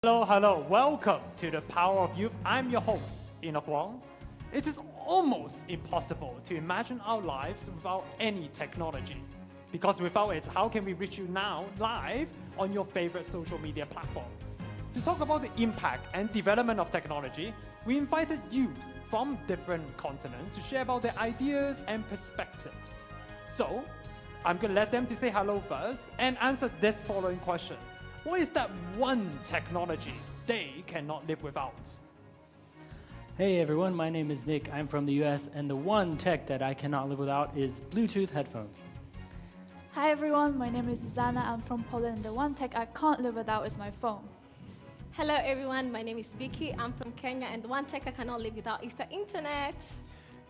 Hello, hello. Welcome to the Power of Youth. I'm your host, Enoch Wong. It is almost impossible to imagine our lives without any technology. Because without it, how can we reach you now live on your favorite social media platforms? To talk about the impact and development of technology, we invited youth from different continents to share about their ideas and perspectives. So, I'm going to let them to say hello first and answer this following question. What is that one technology they cannot live without? Hey everyone, my name is Nick. I'm from the US, and the one tech that I cannot live without is Bluetooth headphones. Hi everyone, my name is Susanna. I'm from Poland. The one tech I can't live without is my phone. Hello everyone, my name is Vicky. I'm from Kenya, and the one tech I cannot live without is the internet.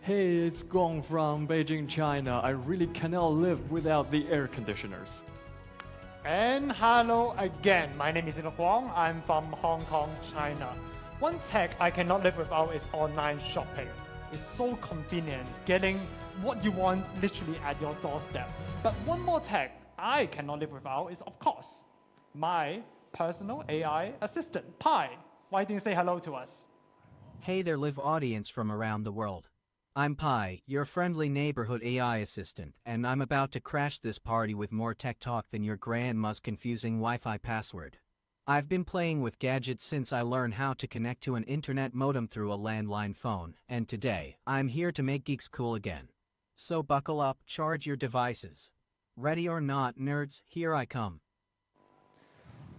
Hey, it's Gong from Beijing, China. I really cannot live without the air conditioners. And hello again, my name is Enoch Wong. I'm from Hong Kong, China. One tech I cannot live without is online shopping. It's so convenient, getting what you want literally at your doorstep. But one more tech I cannot live without is, of course, my personal AI assistant, Pi. Why didn't you say hello to us? Hey there, live audience from around the world. I'm Pi, your friendly neighborhood AI assistant, and I'm about to crash this party with more tech talk than your grandma's confusing Wi-Fi password. I've been playing with gadgets since I learned how to connect to an internet modem through a landline phone, and today, I'm here to make geeks cool again. So buckle up, charge your devices. Ready or not, nerds, here I come.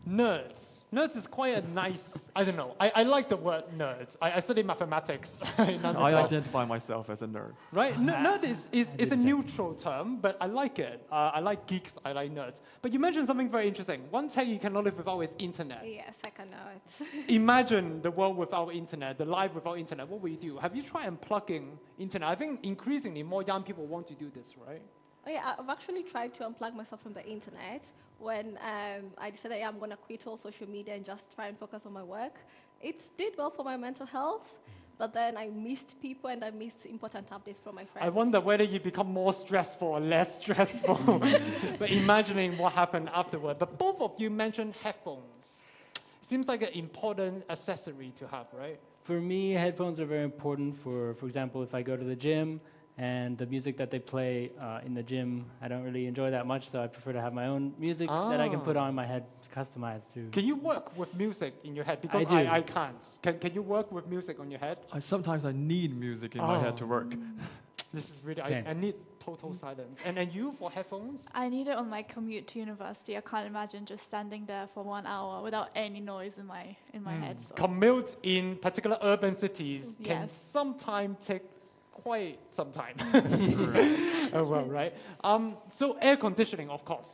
Nerds. Nerds is quite a nice, I don't know, I like the word nerds. I studied mathematics in I undergrad. identify myself as a nerd. Right? Nerd is a the same. neutral term, but I like it. I like geeks, I like nerds. But you mentioned something very interesting. One tech you cannot live without is internet. Yes, I cannot. Imagine the world without internet, the life without internet. What will you do? Have you tried unplugging internet? I think increasingly more young people want to do this, right? Oh yeah, I've actually tried to unplug myself from the internet when I decided I'm going to quit all social media and just try and focus on my work. It did well for my mental health, but then I missed people and I missed important updates from my friends. I wonder whether you become more stressful or less stressful. But imagining what happened afterward. But both of you mentioned headphones. Seems like an important accessory to have, right? For me, headphones are very important for example, if I go to the gym and the music that they play in the gym, I don't really enjoy that much, so I prefer to have my own music that I can put on my head, customized to. Can you work with music in your head? Because I do. I can't. Can you work with music on your head? Sometimes I need music in my head to work. This is really, Same. I need total silence. And you for headphones? I need it on my commute to university. I can't imagine just standing there for 1 hour without any noise in my head. So. Commute in particular urban cities can Yes. sometimes take quite some time. Oh, well, right? So air conditioning, of course,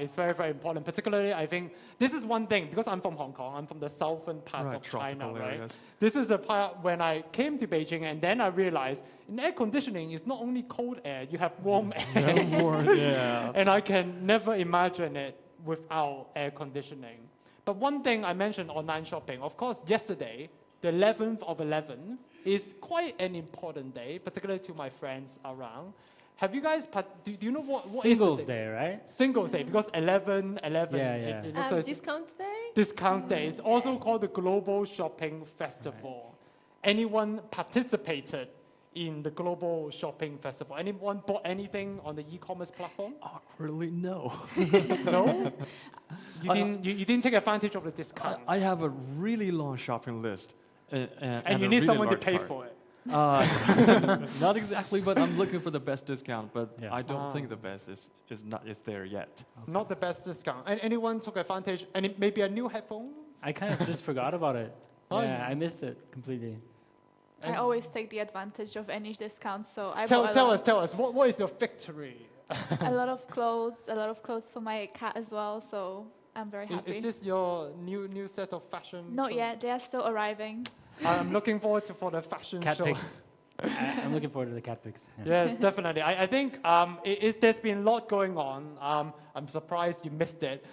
is very, very important. Particularly, I think this is one thing, because I'm from Hong Kong, I'm from the southern part Right, of China, tropical right? areas. This is the part when I came to Beijing, and then I realized in air conditioning, it's not only cold air, you have warm air. Yeah. And I can never imagine it without air conditioning. But one thing I mentioned online shopping, of course, yesterday, the 11th of 11th, is quite an important day, particularly to my friends around. Have you guys, do you know what is the Singles Day, right? Singles Day, because 11, Yeah. it looks like Discount day? discount day. It's also called the Global Shopping Festival. Anyone participated in the Global Shopping Festival? Anyone bought anything on the e-commerce platform? Awkwardly, no. No? You didn't take advantage of the discount. I have a really long shopping list. And you need someone to pay for it. Not exactly, but I'm looking for the best discount. But Yeah. I don't think the best is there yet. Not the best discount. And anyone took advantage? And maybe a new headphone? I kind of just forgot about it. Oh, Yeah, I missed it completely. I always take the advantage of any discount. So I Tell bought us, what is your victory? a lot of clothes for my cat as well. So I'm very happy. Is this your new set of fashion? Not clothes? yet. They are still arriving. I'm looking forward for the fashion Cat show. pics. I'm looking forward to the cat pics. Yeah. Yes, definitely. I think there's been a lot going on. I'm surprised you missed it.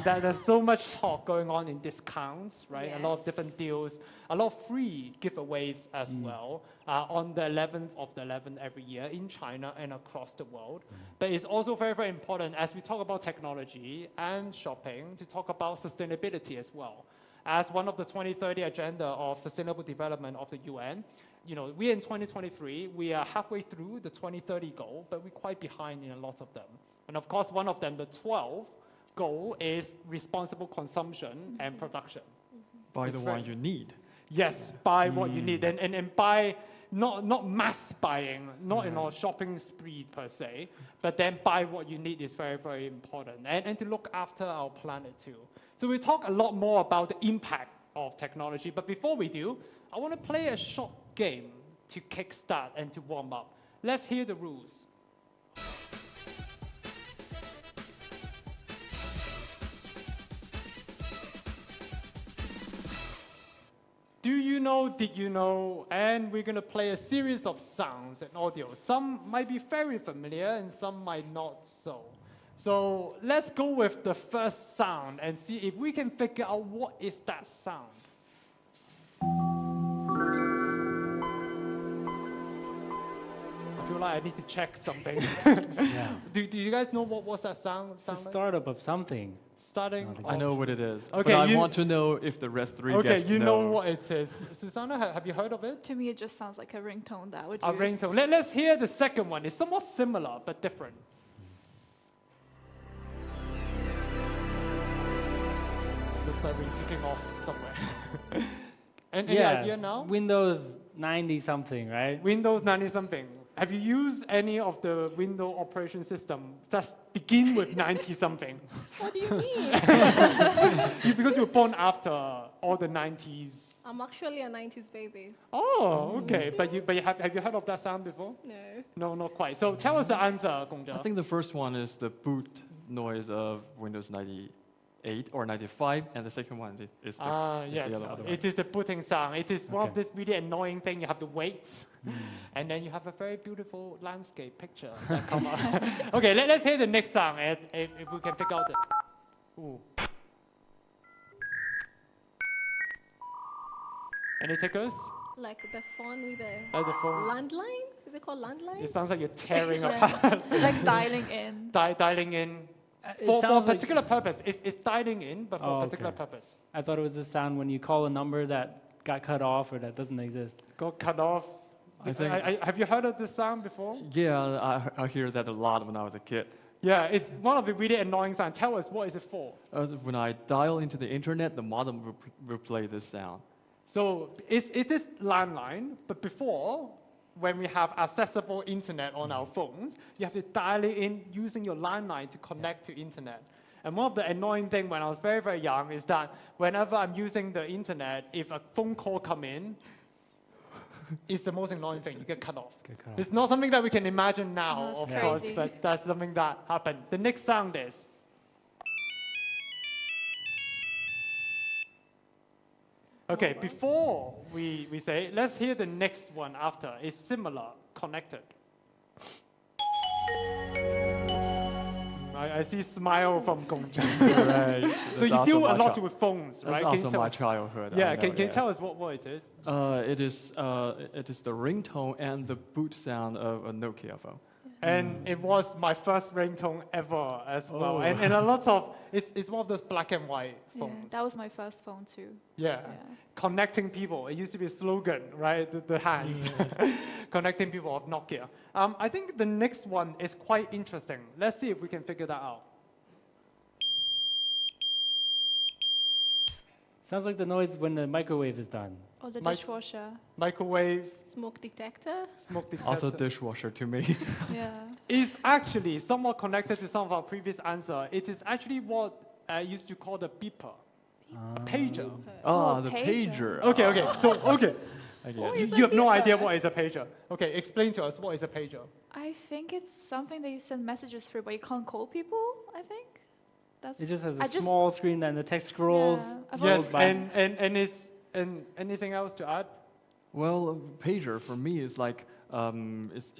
There's so much talk going on in discounts, right? A lot of Yes. different deals, a lot of free giveaways as well on the 11th of the 11th every year in China and across the world. But it's also very, very important as we talk about technology and shopping to talk about sustainability as well. as one of the 2030 agenda of sustainable development of the UN. We're in 2023, we are halfway through the 2030 goal, but we're quite behind in a lot of them. And of course, one of them, the 12th goal, is responsible consumption and production. Buy the one you need. Yes, buy what you need, and buy not mass buying, not in a shopping spree per se, but then buy what you need is very, very important, and to look after our planet too. So we talk a lot more about the impact of technology, but before we do, I want to play a short game to kickstart and to warm up. Let's hear the rules. Do you know, did you know? And we're going to play a series of sounds and audio. Some might be very familiar and some might not so. So let's go with the first sound and see if we can figure out what is that sound. I feel like I need to check something. Yeah. Do you guys know what was that sound? It's a like? startup of something. Starting. I know what it is. Okay, but I want to know if the rest three Okay, guests you know what it is. Susanna, have you heard of it? To me, it just sounds like a ringtone that I would A use. ringtone. Let's hear the second one. It's somewhat similar, but different. Looks like we're ticking off somewhere. Any idea now? Windows 90 something, right? Windows 90 something. Have you used any of the Windows operation system that begin with 90 something? What do you mean? Because you were born after all the 90s. I'm actually a 90s baby. Oh, okay. But have you heard of that sound before? No. No, not quite. So tell us the answer, Gongzhe. I think the first one is the boot noise of Windows 98 or 95, and the second one is Yes, the other one. it is the booting sound. It is one of this really annoying thing. You have to wait, and then you have a very beautiful landscape picture that come out. Okay, let's hear the next sound, and if we can figure out it. Ooh. Any takers? Like the phone with the Like the phone. landline? Is it called landline? It sounds like you're tearing Yeah. apart. Like dialing in. Dialing in. It For a sounds like- particular purpose. It's dialing in, but for Oh, a particular okay. purpose. I thought it was a sound when you call a number that got cut off or that doesn't exist. Got cut off. I think- Have you heard of this sound before? Yeah, I hear that a lot when I was a kid. Yeah, it's one of the really annoying sounds. Tell us, what is it for? When I dial into the internet, the modem will play this sound. So it's this landline, but before, when we have accessible internet on our phones, you have to dial it in using your landline to connect to internet. And one of the annoying things when I was very, very young is that whenever I'm using the internet, if a phone call come in, it's the most annoying thing. You get cut off. Get cut off. It's not something that we can imagine now, No, of it's course, crazy. but that's something that happened. The next sound is. Okay, before we say, let's hear the next one after. It's similar, connected. I see smile from Gongzhe. Right. So you deal a lot with phones, That's right? Can you also tell my us- childhood. I Yeah, know, can you tell us what it is? It is the ringtone and the boot sound of a Nokia phone. And it was my first ringtone ever as well. Oh. And a lot of, it's one of those black and white Yeah, phones. that was my first phone too. Yeah. Connecting people. It used to be a slogan, right? The hands. Connecting people of Nokia. I think the next one is quite interesting. Let's see if we can figure that out. Sounds like the noise when the microwave is done. Or the My- dishwasher. Microwave, Smoke detector? smoke detector. Also dishwasher to me. Yeah. is actually somewhat connected to some of our previous answer. It is actually what I used to call the beeper, a pager. Ah, Oh, the pager. pager. Okay. So, okay. I get Oh, it. is You a have no beeper? idea what is a pager. Okay, explain to us what is a pager. I think it's something that you send messages through, but you can't call people, I think. That's It just has a I just- small screen and the text scrolls. Yeah, I've scrolls Yes, by. and anything else to add? Well, a pager for me is like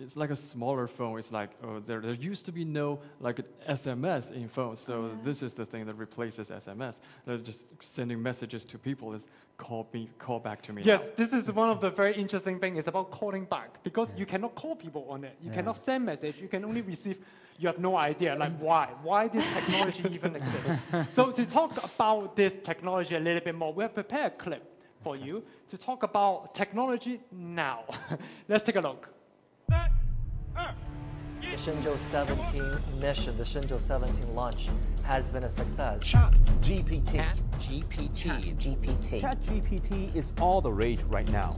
it's like a smaller phone. It's like there used to be no like SMS in phones, so this is the thing that replaces SMS. They're just sending messages to people is call back to me. Yes, now. this is one of the very interesting things. It's about calling back because you cannot call people on it. You Yeah. cannot send message. You can only receive. you have no idea, like why? Why this technology even exists? So to talk about this technology a little bit more, we have prepared a clip for you to talk about technology now. Let's take a look. The Shenzhou 17 mission, the Shenzhou 17 launch has been a success. ChatGPT. ChatGPT is all the rage right now.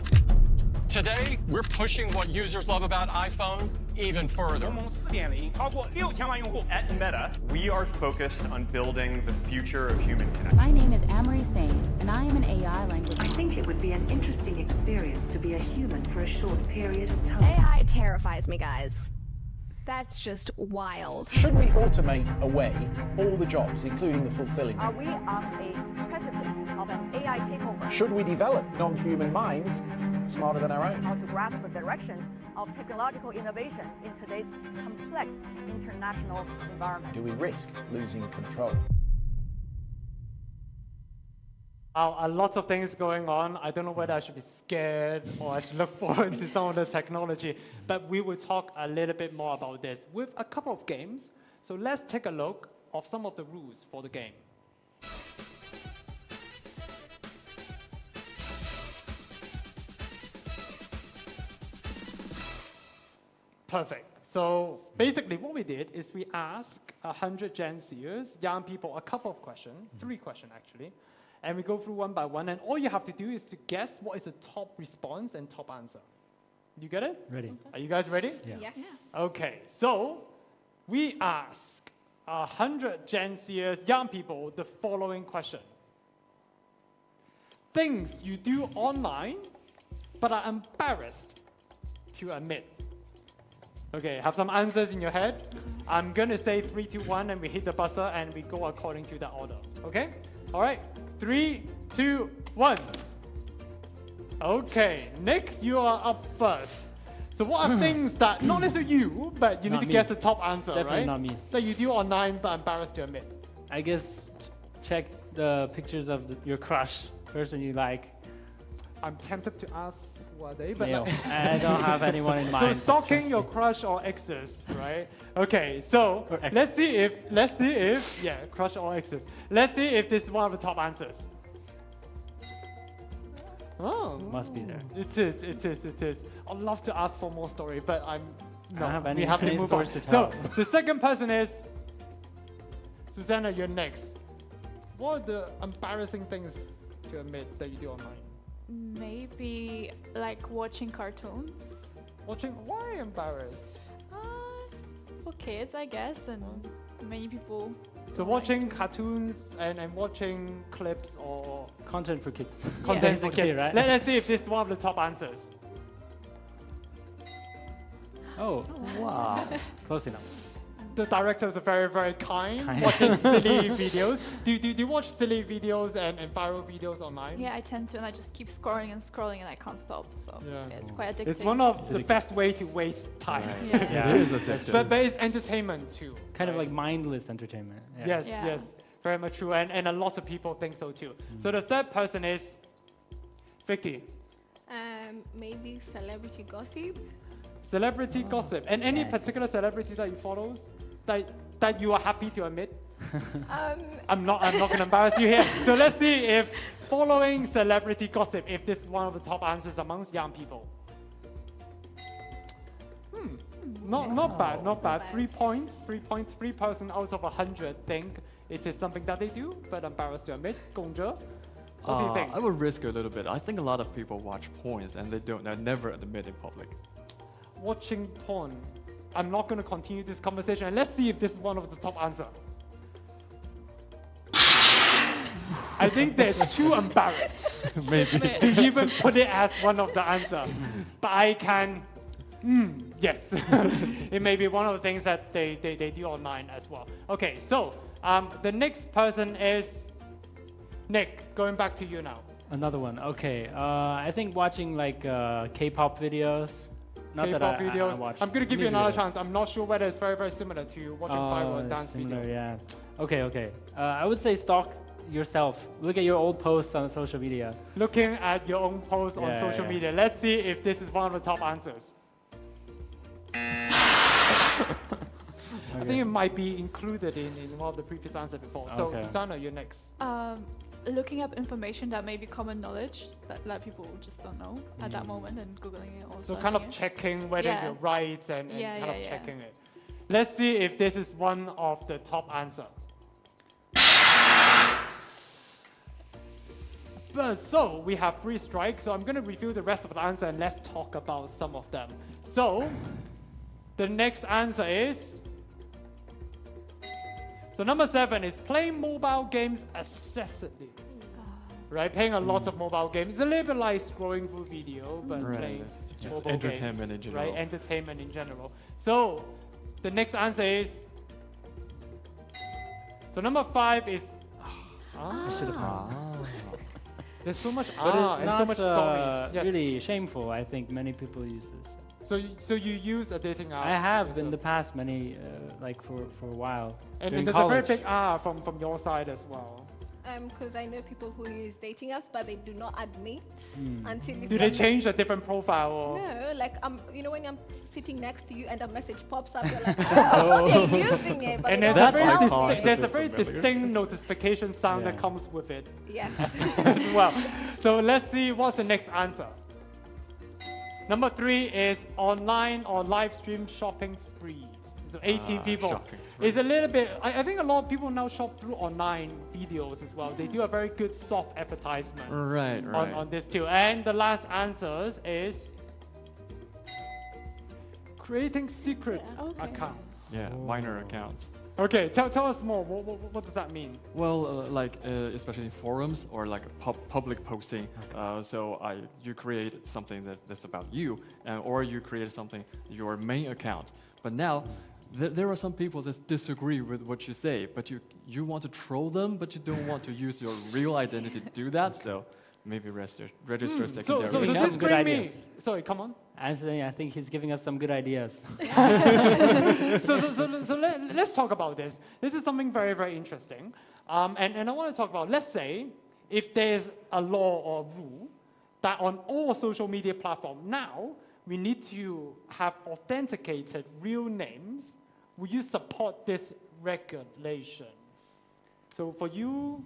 Today, we're pushing what users love about iPhone even further. At Meta, we are focused on building the future of human connection. My name is Amory Singh, and I am an AI language. I think it would be an interesting experience to be a human for a short period of time. AI terrifies me, guys. That's just wild. Should we automate away all the jobs, including the fulfilling? Are we on a precipice of an AI takeover? Should we develop non-human minds smarter than our own? How to grasp the directions of technological innovation in today's complex international environment? Do we risk losing control? A lot of things going on. I don't know whether I should be scared or I should look forward to some of the technology, but we will talk a little bit more about this with a couple of games. So let's take a look of some of the rules for the game. Perfect. So basically what we did is we asked 100 Gen Zers, young people, a couple of questions, 3 questions actually, and we go through one by one, and all you have to do is to guess what is the top response and top answer. You get it? Ready. Are you guys ready? Yeah. Yeah. Okay, so we ask 100 Gen Zers, young people, the following question. Things you do online, but are embarrassed to admit. Okay, have some answers in your head. I'm gonna say 3, 2, 1, and we hit the buzzer, and we go according to that order. Okay? All right. 3, 2, 1. Okay, Nick, you are up first. So what are things that, not necessarily you, but you need Not to me. guess the top answer, Definitely right? not me. That you do online but embarrassed to admit. I guess check the pictures of your crush, person you like. I'm tempted to ask who are they, but Male. like- I don't have anyone in mind. So stalking your crush or exes, right? Okay, so Or ex. let's see if, yeah, crush or exes. Let's see if this is one of the top answers. Oh, Must be there. It is. I'd love to ask for more story, but I no, don't have we any have to funny move on. stories to So tell. the second person is Susanna. You're next. What are the embarrassing things to admit that you do online? Maybe like watching cartoons. Watching? Why embarrassed? For kids, I guess, and many people. So watching cartoons and watching clips or Content for kids. content for Basically, kids. right? Let's see if this is one of the top answers. Oh, wow. Close enough. The directors are very, very kind, Kind. watching silly videos. Do you watch silly videos and viral videos online? Yeah, I tend to, and I just keep scrolling and scrolling, and I can't stop. So Yeah. it's quite addictive. It's one of the best way to waste time. Right. Yeah. Yeah. It is addictive. but it's entertainment too. Kind of right? like mindless entertainment. Yeah. Yes, Yeah. yes, very much true, and a lot of people think so too. So the third person is Vicky. Maybe celebrity gossip. Celebrity gossip, and any Yes. particular celebrity that you follow, that you are happy to admit. Um, I'm not going to embarrass you here. So let's see if following celebrity gossip, if this is one of the top answers amongst young people. Not bad, not bad. 3 points, 3 points. 3 person out of 100 think it is something that they do, but embarrassed to admit. Gongzhe, what do you think? I would risk a little bit. I think a lot of people watch porns and they never admit in public. Watching porn. I'm not going to continue this conversation, and let's see if this is one of the top answer. I think they're too embarrassed Maybe. to even put it as one of the answer. But I can, yes. It may be one of the things that they do online as well. Okay, so the next person is Nick. Going back to you now. Another one. Okay. I think watching like K-pop videos. Not that K-pop I videos. watch I'm going to give you music another videos. chance. I'm not sure whether it's very, very similar to watching viral dance similar, videos. yeah. Okay. I would say stalk yourself. Look at your old posts on social media. Looking at your own posts on Yeah, social yeah. media. Let's see if this is one of the top answers. I think it might be included in one of the previous answers before. So, Susanna, you're next. Looking up information that may be common knowledge that people just don't know at that moment and Googling it or so kind of checking whether you're right and kind of checking it. Let's see if this is one of the top answer. So we have 3 strikes, so I'm going to review the rest of the answer and let's talk about some of them. So the next answer is, so number 7 is playing mobile games excessively. Right, playing a lot of mobile games. It's a little bit like scrolling through video, but playing mobile entertainment games, in general. right? Entertainment in general. So the next answer is, so number 5 is, there's so much but it's and not so much stories. Yes. really shameful. I think many people use this. So you use a dating app? I have in the past many, like for a while. And there's a very big from your side as well. Because I know people who use dating apps, but they do not admit until. Do they change a different profile? Or? No, like you know, when I'm sitting next to you and a message pops up, you're like, oh, they're using it, but and there's a very distinct notification sound that comes with it. Yeah. As well. So let's see what's the next answer. Number 3 is online or live stream shopping sprees. So 18 people. It's a little bit, I think a lot of people now shop through online videos as well. They do a very good soft advertisement on this too. And the last answer is creating secret accounts. Yeah, minor accounts. Okay, tell us more. What does that mean? Well, especially in forums or like public posting. So you create something that's about you, or you create something your main account. But now there are some people that disagree with what you say, but you want to troll them, but you don't want to use your real identity to do that. So maybe register secondary. So this bring me. Sorry, come on. I think he's giving us some good ideas. so let's talk about this. This is something very, very interesting. And I want to talk about, let's say, if there's a law or rule that on all social media platforms now, we need to have authenticated real names. Will you support this regulation? So for you,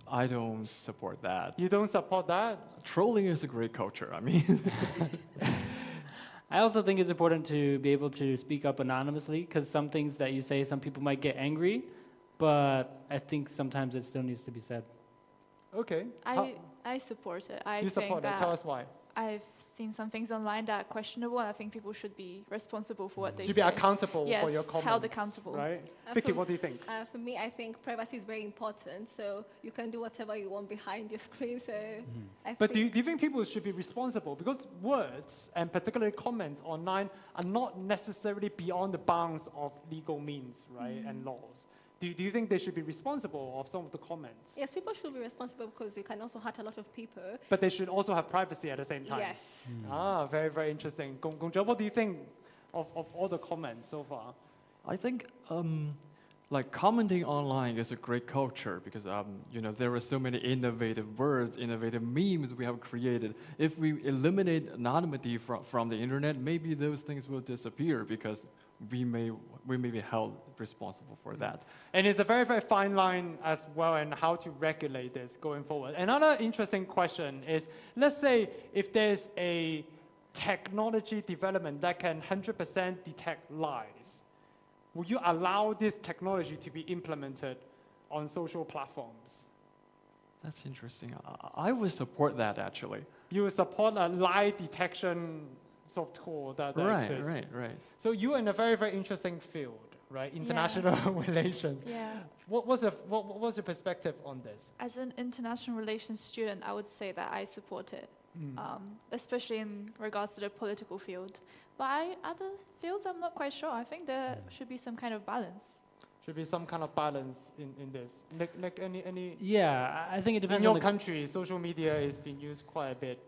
I don't support that. You don't support that? Trolling is a great culture. I mean, I also think it's important to be able to speak up anonymously, because some things that you say, some people might get angry, but I think sometimes it still needs to be said. Okay. I support it. You support it. Tell us why. I've seen some things online that are questionable, and I think people should be responsible for what they say. Should be accountable for your comments. Held accountable. Right? Vicky, what do you think? For me, I think privacy is very important. So you can do whatever you want behind your screen. So But do you think people should be responsible? Because words, and particularly comments online, are not necessarily beyond the bounds of legal means, right, and laws. Do you think they should be responsible of some of the comments? Yes, people should be responsible because you can also hurt a lot of people. But they should also have privacy at the same time. Yes. Very, very interesting. Gong Zhou, what do you think of all the comments so far? I think like commenting online is a great culture because there are so many innovative words, innovative memes we have created. If we eliminate anonymity from the internet, maybe those things will disappear because we may be held responsible for that. And it's a very, very fine line as well, and how to regulate this going forward. Another interesting question is, let's say if there's a technology development that can 100% detect lies, will you allow this technology to be implemented on social platforms? That's interesting. I would support that, actually. You would support a lie detection software that exists. Right. So you're in a very, very interesting field, right? International relations. Yeah. What's your perspective on this? As an international relations student, I would say that I support it, especially in regards to the political field. But other fields, I'm not quite sure. I think there should be some kind of balance. Should be some kind of balance in this. Like any. Yeah, I think it depends. In your country, social media is being used quite a bit.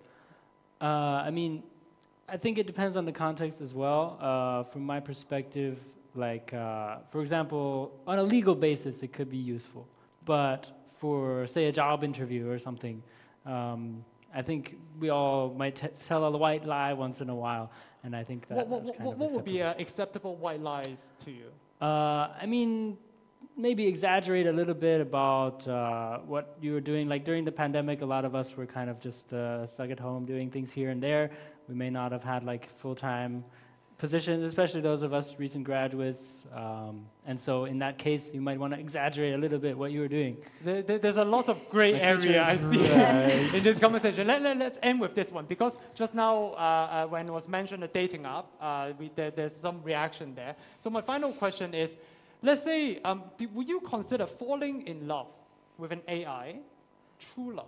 I think it depends on the context as well. From my perspective, like, for example, on a legal basis, it could be useful. But for, say, a job interview or something, I think we all might tell a white lie once in a while, and I think that what would be acceptable white lies to you? I mean, maybe exaggerate a little bit about what you were doing. Like during the pandemic, a lot of us were kind of just stuck at home doing things here and there. We may not have had like full-time positions, especially those of us recent graduates. And so in that case, you might want to exaggerate a little bit what you were doing. There's a lot of gray area I see in this conversation. Let's end with this one, because just now when it was mentioned the dating app, there's some reaction there. So my final question is, let's say, would you consider falling in love with an AI true love?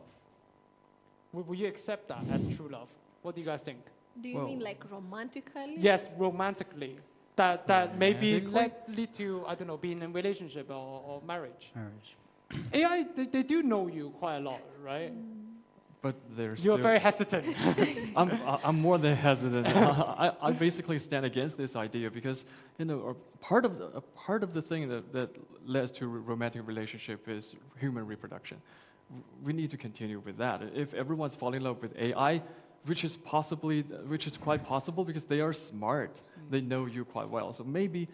Would you accept that as true love? What do you guys think? Do you mean like romantically? Yes, romantically. That maybe lead to, I don't know, being in a relationship or marriage. AI, they do know you quite a lot, right? But You're still very hesitant. I'm more than hesitant. I basically stand against this idea because, you know, a part of the thing that leads to romantic relationship is human reproduction. We need to continue with that. If everyone's falling in love with AI, which is quite possible because they are smart, they know you quite well. So maybe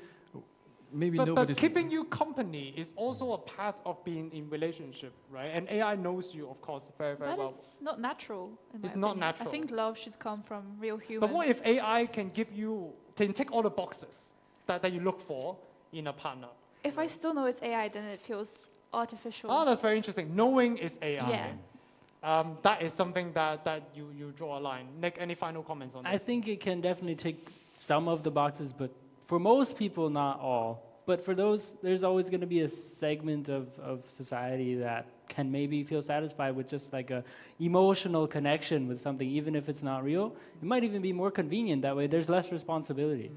nobody's. But keeping you company is also a part of being in relationship, right? And AI knows you, of course, very, very well. But it's not natural. It's not natural. I think love should come from real humans. But what if AI can tick all the boxes that you look for in a partner? If I still know it's AI, then it feels artificial. Oh, that's very interesting. Knowing it's AI. Yeah. That is something that you draw a line. Nick, any final comments on this? I think it can definitely tick some of the boxes, but for most people, not all. But for those, there's always going to be a segment of society that can maybe feel satisfied with just like a emotional connection with something, even if it's not real. It might even be more convenient that way. There's less responsibility.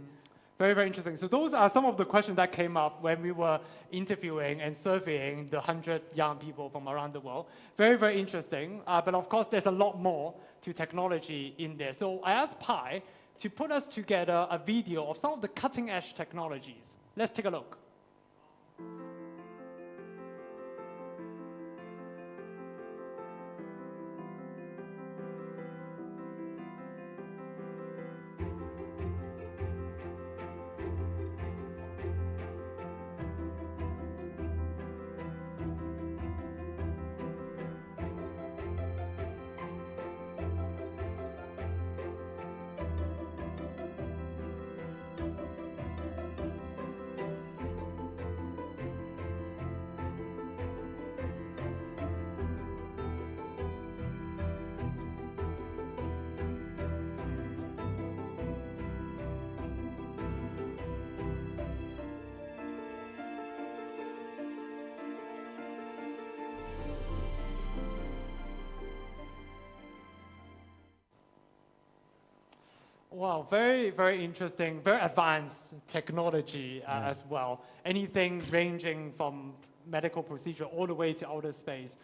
Very, very interesting. So those are some of the questions that came up when we were interviewing and surveying the 100 young people from around the world. Very, very interesting. But of course, there's a lot more to technology in there. So I asked Pi to put us together a video of some of the cutting edge technologies. Let's take a look. Wow, very, very interesting, very advanced technology as well. Anything ranging from medical procedure all the way to outer space.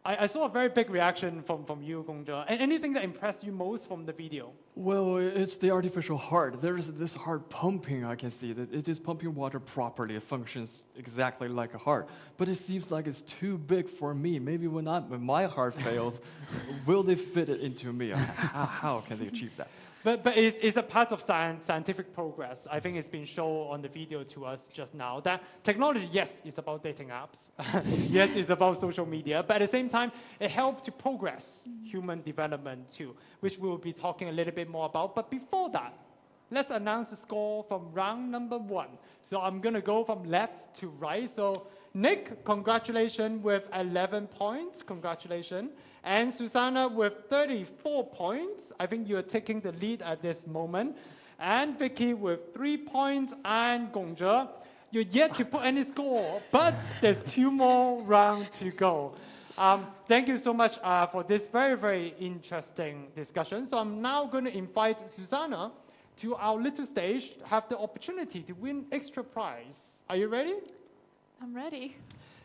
I saw a very big reaction from you, Gongzhe. Anything that impressed you most from the video? Well, it's the artificial heart. There is this heart pumping, I can see that it is pumping water properly. It functions exactly like a heart. But it seems like it's too big for me. Maybe when my heart fails, will they fit it into me? How can they achieve that? But it's a part of scientific progress. I think it's been shown on the video to us just now that technology, yes, is about dating apps. Yes, it's about social media. But at the same time, it helps to progress human development too, which we will be talking a little bit more about. But before that, let's announce the score from round number 1. So I'm going to go from left to right. So Nick, congratulations with 11 points. Congratulations. And Susanna with 34 points. I think you're taking the lead at this moment. And Vicky with 3 points. And Gongzhe, you're yet to put any score, but there's 2 more rounds to go. Thank you so much for this very, very interesting discussion. So I'm now going to invite Susanna to our little stage to have the opportunity to win extra prize. Are you ready? I'm ready.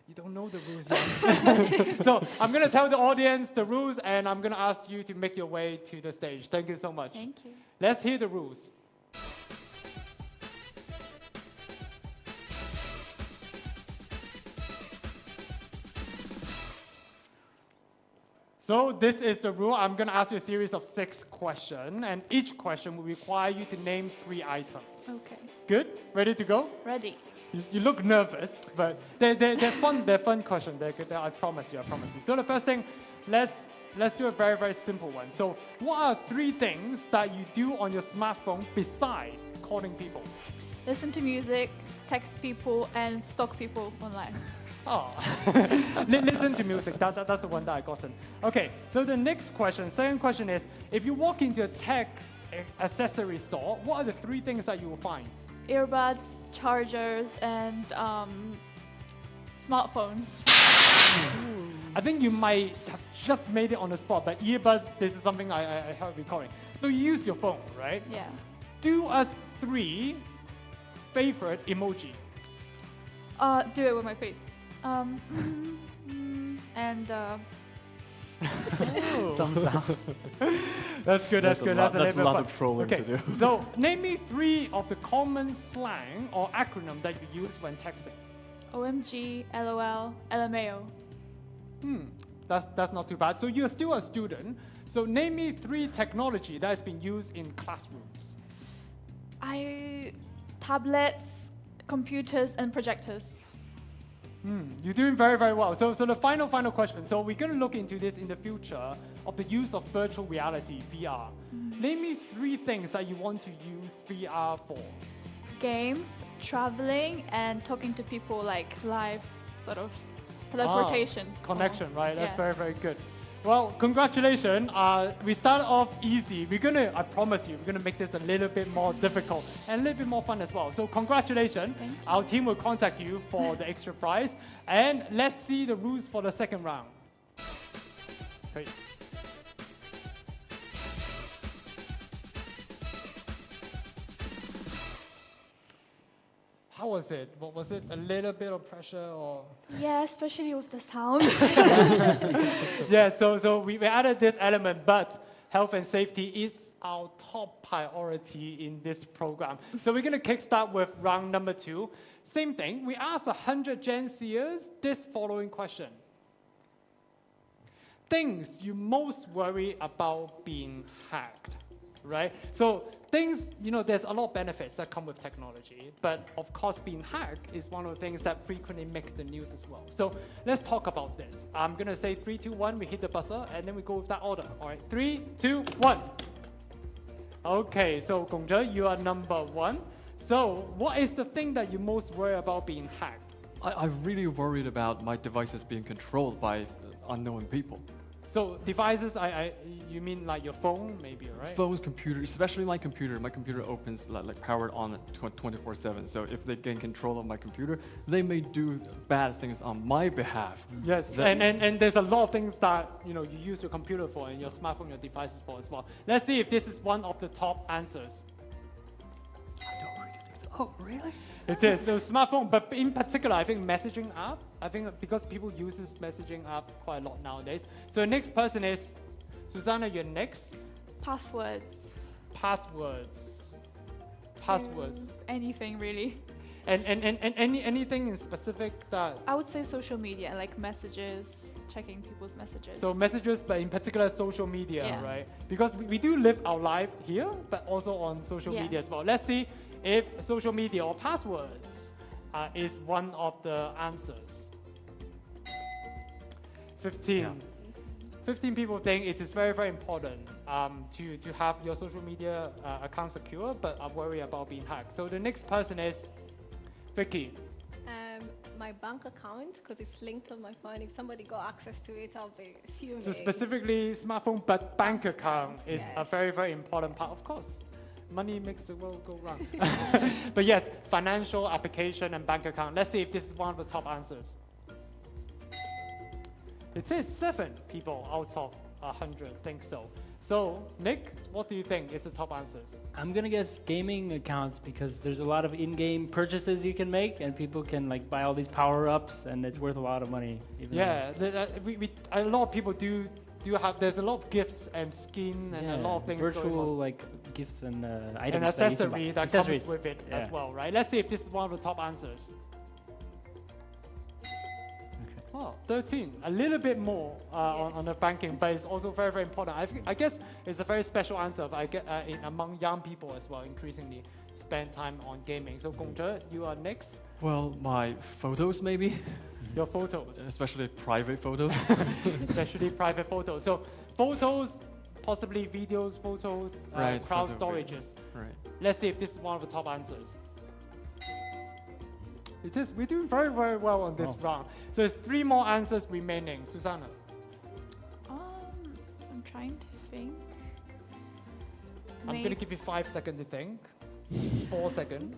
You don't know the rules yet. So I'm going to tell the audience the rules, and I'm going to ask you to make your way to the stage. Thank you so much. Thank you. Let's hear the rules. So this is the rule. I'm going to ask you a series of 6 questions, and each question will require you to name 3 items. Okay. Good? Ready to go? Ready. You look nervous, but they're fun. They're fun questions. I promise you. So the first thing, let's do a very, very simple one. So what are 3 things that you do on your smartphone besides calling people? Listen to music, text people, and stalk people online. Oh, listen to music. That's the one that I gotten. Okay, so the next question, second question is, if you walk into a tech accessory store, what are the 3 things that you will find? Earbuds, chargers, and smartphones. I think you might have just made it on the spot, but earbuds, this is something I heard recording. So you use your phone, right? Yeah. Do us 3 favorite emoji. Do it with my face. And thumbs down. That's good. That's good. That's a lot of trolling okay. to do. So name me 3 of the common slang or acronym that you use when texting. OMG, LOL, LMAO. That's not too bad. So you're still a student. So name me 3 technology that has been used in classrooms. Tablets, computers, and projectors. You're doing very, very well. So the final question. So we're going to look into this in the future of the use of virtual reality, VR. Name me 3 things that you want to use VR for. Games, traveling, and talking to people like live, sort of teleportation. Connection, right? That's yeah. very, very good. Well, congratulations. We started off easy. I promise you, we're gonna make this a little bit more difficult and a little bit more fun as well. So congratulations. Thank you. Our team will contact you for the extra prize. And let's see the rules for the second round. Great. How was it? Was it a little bit of pressure or? Yeah, especially with the sound. Yeah, so we added this element, but health and safety is our top priority in this program. So we're going to kickstart with round number 2. Same thing, we asked 100 Gen Zers this following question. Things you most worry about being hacked, right? So things, there's a lot of benefits that come with technology, but of course being hacked is one of the things that frequently make the news as well. So let's talk about this. I'm gonna say 3, 2, 1, we hit the buzzer, and then we go with that order. All right, 3, 2, 1. Okay, so Gongzhe, you are number 1. So what is the thing that you most worry about being hacked? I'm really worried about my devices being controlled by unknown people. So devices, you mean like your phone, maybe, right? Phones, computers, especially my computer. My computer opens like powered on 24/7. So if they gain control of my computer, they may do bad things on my behalf. Yes, and there's a lot of things that you use your computer for and your smartphone, your devices for as well. Let's see if this is one of the top answers. I don't really think so. Oh, really? It is. So smartphone, but in particular, I think messaging app. I think because people use this messaging app quite a lot nowadays. So the next person is, Susanna, you're next. Passwords. Passwords. Anything really. And anything in specific that? I would say social media, like messages, checking people's messages. So messages, but in particular social media, Yeah. right? Because we do live our life here, but also on social media as well. Let's see if social media or passwords is one of the answers. 15. Yeah. 15 people think it is very, very important to have your social media account secure, but are worried about being hacked. So the next person is Vicky. My bank account, because it's linked on my phone. If somebody got access to it, I'll be fuming. So specifically smartphone, but bank account is a very, very important part, of course. Money makes the world go round. But yes, financial application and bank account. Let's see if this is one of the top answers. It says 7 people out of 100 think so. So, Nick, what do you think is the top answers? I'm gonna guess gaming accounts because there's a lot of in-game purchases you can make, and people can like buy all these power-ups, and it's worth a lot of money. Yeah, a lot of people do have. There's a lot of gifts and skin and a lot of things virtual going on. like gifts and items. An accessory that accessories. comes with it as well, right? Let's see if this is one of the top answers. Well, 13, a little bit more on the banking, but it's also very, very important. I guess it's a very special answer, but I get among young people as well, increasingly spend time on gaming. So Gongzhe, you are next. Well, my photos maybe. Your photos. Especially private photos. Especially private photos. So photos, possibly videos, photos, right, cloud photo, storages. Right. Let's see if this is one of the top answers. It is. We're doing very, very well on this round. So there's 3 more answers remaining. Susanna. I'm trying to think. I'm going to give you 5 seconds to think. 4 seconds.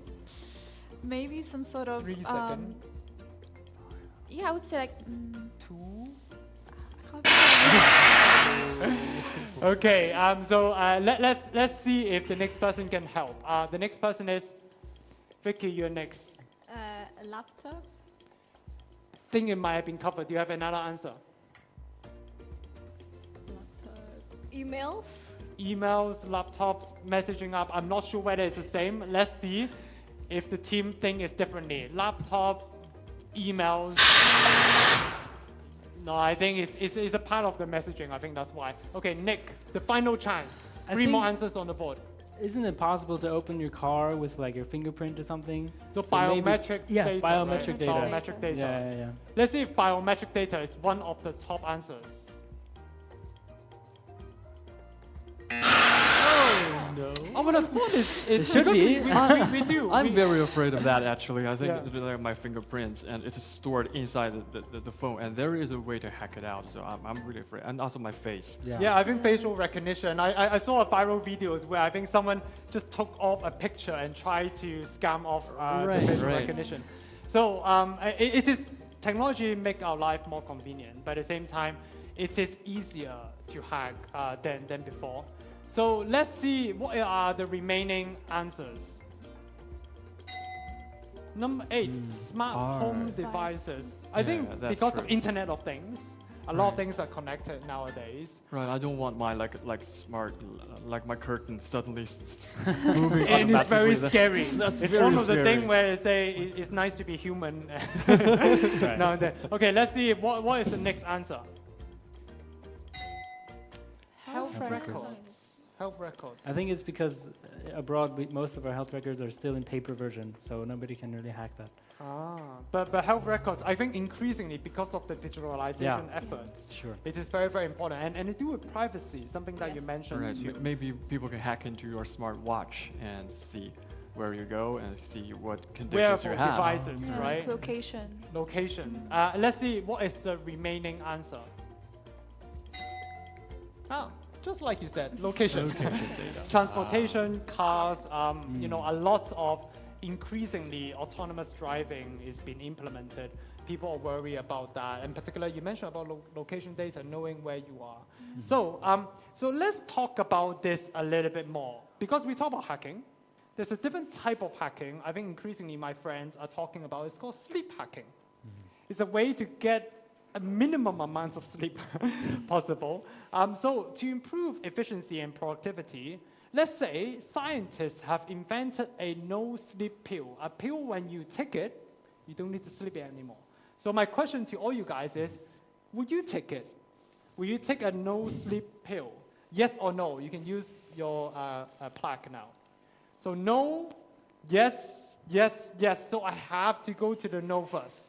Maybe some sort of 3 seconds. Yeah, I would say like 2. I Okay. So let's see if the next person can help. The next person is Vicky. You're next. A laptop. Think it might have been covered. Do you have another answer? Emails. Emails, laptops, messaging app. I'm not sure whether it's the same. Let's see if the team think it's differently. Laptops, emails. No, I think it's a part of the messaging. I think that's why. Okay, Nick, the final chance. 3 more answers on the board. Isn't it possible to open your car with like your fingerprint or something? So biometric data. Biometric right? data. Biometric data. Yeah. Let's see if biometric data is one of the top answers. Oh no! I would have thought it should be. We do. I'm very afraid of that actually. I think it's like my fingerprints and it is stored inside the phone, and there is a way to hack it out. So I'm really afraid, and also my face. Yeah, I think facial recognition. I saw a viral videos where I think someone just took off a picture and tried to scam off the facial recognition. So it is technology make our life more convenient, but at the same time, it is easier to hack than before. So let's see what are the remaining answers. Number 8, smart home devices. I think because of Internet of Things, a lot of things are connected nowadays. Right, I don't want my like smart like my curtain suddenly moving. And it's very scary. It's very one of the things where they say it's nice to be human. Now and then. Okay, let's see what is the next answer. Health records. Health records. I think it's because abroad most of our health records are still in paper version, so nobody can really hack that. But health records, I think increasingly because of the digitalization efforts, it is very, very important. And to do with privacy, something that you mentioned. Right, maybe people can hack into your smart watch and see where you go and see what conditions you have. Devices, right? Location. Location. Let's see what is the remaining answer. Just like you said, location. Data. Transportation, cars, you know, a lot of increasingly autonomous driving is being implemented. People are worried about that. In particular, you mentioned about location data, knowing where you are. So let's talk about this a little bit more. Because we talk about hacking, there's a different type of hacking. I think increasingly my friends are talking about. It's called sleep hacking. It's a way to get a minimum amount of sleep possible. So to improve efficiency and productivity, let's say scientists have invented a no-sleep pill. A pill, when you take it, you don't need to sleep anymore. So my question to all you guys is, would you take it? Will you take a no-sleep pill? Yes or no? You can use your plaque now. So no, yes, yes, yes. So I have to go to the no first.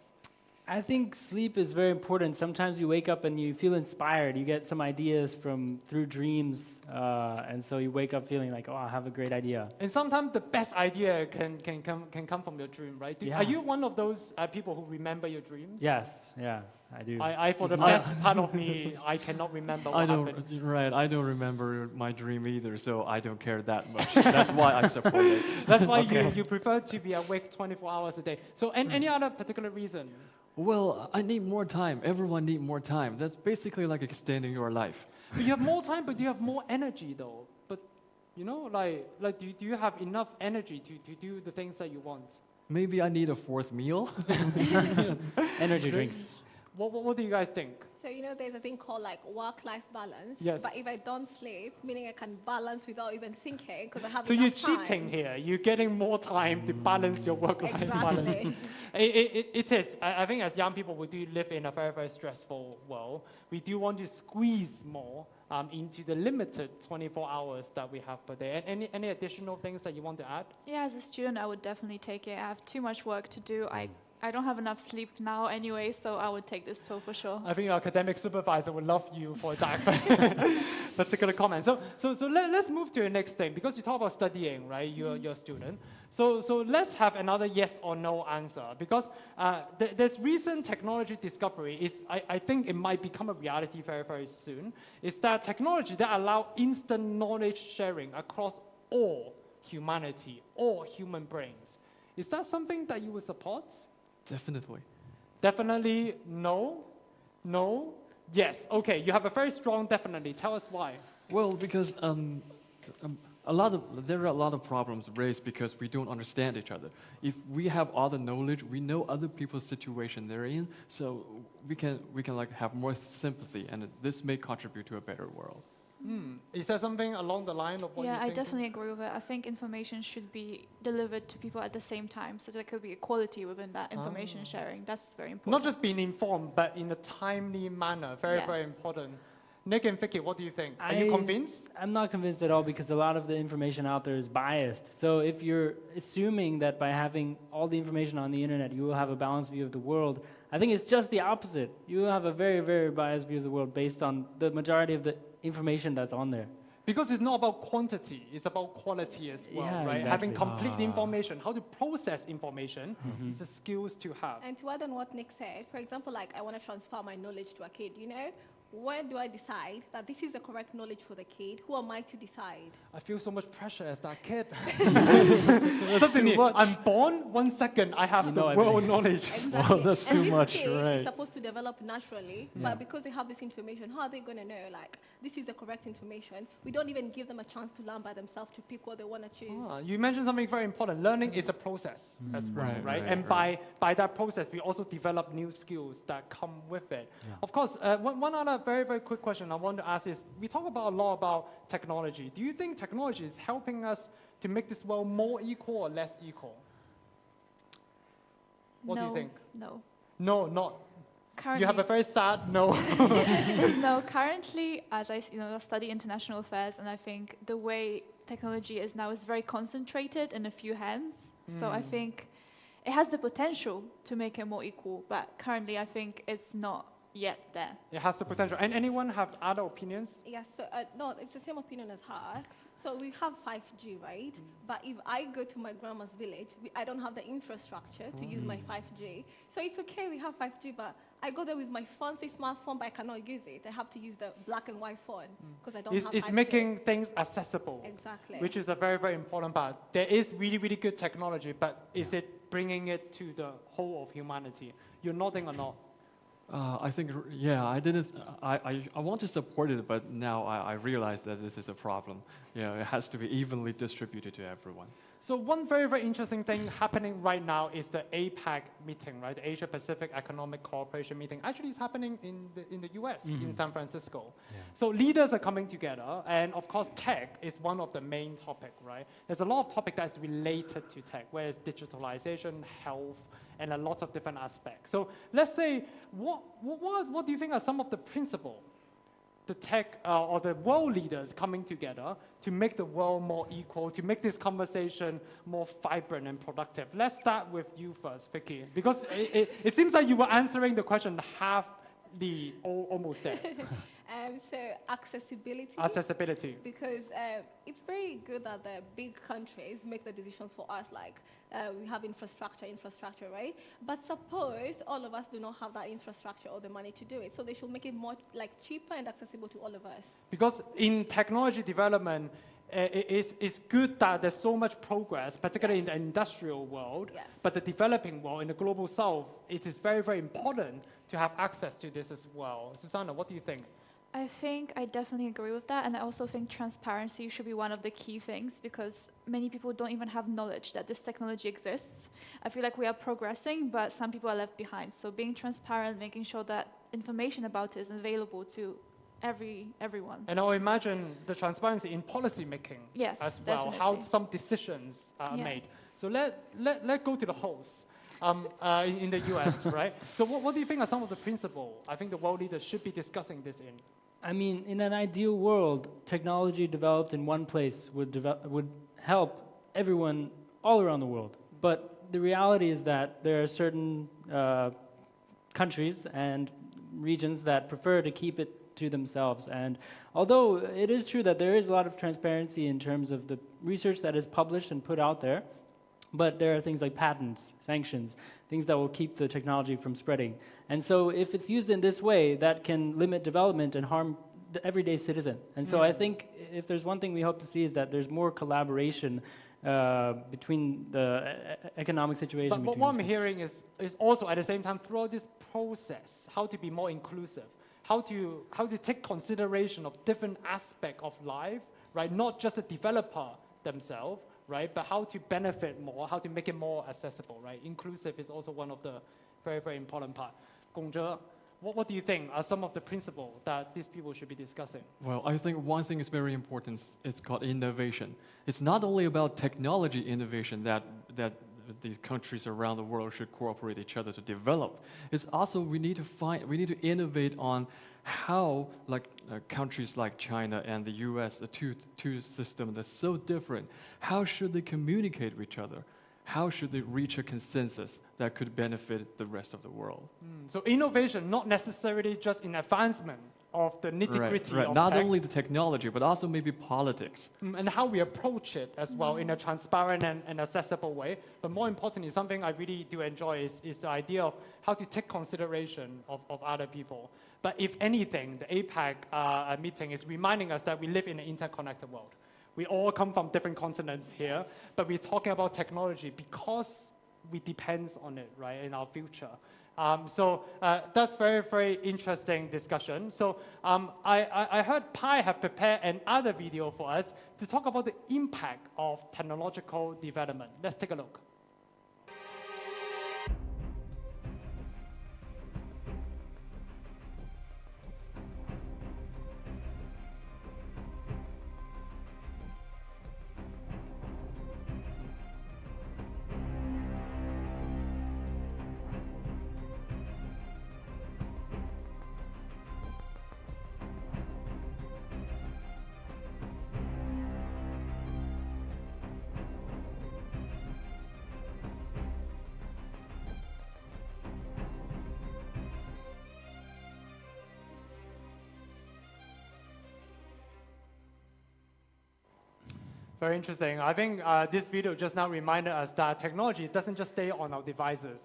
I think sleep is very important. Sometimes you wake up and you feel inspired. You get some ideas through dreams, and so you wake up feeling like, oh, I have a great idea. And sometimes the best idea can come from your dream, right? Are you one of those people who remember your dreams? Yes, yeah, I do. For the best part of me, I cannot remember what happened. Right, I don't remember my dream either, so I don't care that much. That's why I support it. That's why you prefer to be awake 24 hours a day. So any other particular reason? Well, I need more time. Everyone needs more time. That's basically like extending your life. But you have more time, but you have more energy, though. But, you know, do you have enough energy to do the things that you want? Maybe I need a 4th meal. Energy drinks. What do you guys think? So, you know, there's a thing called like work-life balance. Yes. But if I don't sleep, meaning I can balance without even thinking because I have So you're enough time. cheating here. You're getting more time to balance your work-life balance. Exactly. It is. I think as young people, we do live in a very, very stressful world. We do want to squeeze more into the limited 24 hours that we have per day. And any additional things that you want to add? Yeah, as a student, I would definitely take it. I have too much work to do. I don't have enough sleep now anyway, so I would take this pill for sure. I think your academic supervisor would love you for that particular comment. So let's move to the next thing, because you talk about studying, right? You're a student. So let's have another yes or no answer, because there's recent technology discovery. I think it might become a reality very, very soon. Is that technology that allow instant knowledge sharing across all humanity, all human brains. Is that something that you would support? Definitely. Definitely no, no, yes. Okay, you have a very strong definitely. Tell us why. Well, because there are a lot of problems raised because we don't understand each other. If we have all the knowledge, we know other people's situation they're in, so we can like have more sympathy, and this may contribute to a better world. Is there something along the line of what you're Yeah, I thinking? definitely agree with it. I think information should be delivered to people at the same time, so there could be equality within that information sharing. That's very important. Not just being informed, but in a timely manner. Very, very Yes. important. Nick and Vicky, what do you think? Are you convinced? I'm not convinced at all, because a lot of the information out there is biased. So if you're assuming that by having all the information on the internet, you will have a balanced view of the world, I think it's just the opposite. You will have a very, very biased view of the world based on the majority of the information that's on there. Because it's not about quantity, it's about quality as well, Yeah, right? exactly. Having complete information, how to process information is the skills to have. And to add on what Nick said, for example, like I want to transfer my knowledge to a kid, you know? When do I decide that this is the correct knowledge for the kid? Who am I to decide? I feel so much pressure as that kid. Suddenly, I'm born, 1 second, I have the world knowledge. Exactly. Well, that's and too this much, kid right. is supposed to develop naturally, but because they have this information, how are they going to know, like, this is the correct information? We don't even give them a chance to learn by themselves to pick what they want to choose. You mentioned something very important. Learning is a process as well, right? And by that process, we also develop new skills that come with it. Of course, one other very, very quick question I want to ask is, we talk about a lot about technology. Do you think technology is helping us to make this world more equal or less equal? What do you think? No. No, not. Currently, You have a very sad no. no, currently, as I study international affairs, and I think the way technology is now is very concentrated in a few hands. So I think it has the potential to make it more equal, but currently I think it's not yet there. It has the potential. And anyone have other opinions? Yes, so no, it's the same opinion as her. So we have 5G, right? But if I go to my grandma's village, I don't have the infrastructure to use my 5G. So it's okay, we have 5G, but I go there with my fancy smartphone, but I cannot use it. I have to use the black and white phone because I don't have 5G. It's making things accessible. Exactly. Which is a very, very important part. There is really, really good technology, but is it bringing it to the whole of humanity? You're nodding or not? I think, yeah, I want to support it, but now I realize that this is a problem. It has to be evenly distributed to everyone. So one very, very interesting thing happening right now is the APEC meeting, right? The Asia Pacific Economic Cooperation meeting. Actually, it's happening in the US, in San Francisco. So leaders are coming together, and of course, tech is one of the main topics, right? There's a lot of topic that's related to tech, where it's digitalization, health, and a lot of different aspects. So let's say, what do you think are some of the principles the tech or the world leaders coming together to make the world more equal, to make this conversation more vibrant and productive? Let's start with you first, Vicky, because it seems like you were answering the question almost there. So accessibility. Accessibility. Because it's very good that the big countries make the decisions for us, like we have infrastructure, right? But suppose all of us do not have that infrastructure or the money to do it, so they should make it more like cheaper and accessible to all of us. Because in technology development, it's good that there's so much progress, particularly in the industrial world, but the developing world, in the global south, it is very, very important to have access to this as well. Susanna, what do you think? I think I definitely agree with that, and I also think transparency should be one of the key things because many people don't even have knowledge that this technology exists. I feel like we are progressing, but some people are left behind. So being transparent, making sure that information about it is available to everyone. And I'll imagine the transparency in policy making Yes, as well, definitely. how some decisions are made. So let go to the host in the US, right? So what do you think are some of the principles I think the world leaders should be discussing this in? I mean, in an ideal world, technology developed in one place would help everyone all around the world. But the reality is that there are certain countries and regions that prefer to keep it to themselves. And although it is true that there is a lot of transparency in terms of the research that is published and put out there, but there are things like patents, sanctions, things that will keep the technology from spreading. And so if it's used in this way, that can limit development and harm the everyday citizen. And so I think if there's one thing we hope to see is that there's more collaboration between the economic situation. But what I'm hearing is also at the same time throughout this process, how to be more inclusive, how to take consideration of different aspects of life, right? Not just the developer themselves, right? But how to benefit more, how to make it more accessible, right? Inclusive is also one of the very, very important part. Gongzhe, what do you think are some of the principles that these people should be discussing? Well, I think one thing is very important. It's called innovation. It's not only about technology innovation that the countries around the world should cooperate each other to develop. It's also we need to innovate on how, like countries like China and the U.S., the two systems that's so different. How should they communicate with each other? How should they reach a consensus that could benefit the rest of the world? So innovation, not necessarily just in advancement of the nitty-gritty of Not tech. only the technology, but also maybe politics. And how we approach it as well in a transparent and accessible way. But more importantly, something I really do enjoy is the idea of how to take consideration of other people. But if anything, the APEC meeting is reminding us that we live in an interconnected world. We all come from different continents here, but we're talking about technology because we depend on it, right, in our future. So that's very, very interesting discussion. So I heard Pi have prepared another video for us to talk about the impact of technological development. Let's take a look. Very interesting. I think this video just now reminded us that technology doesn't just stay on our devices,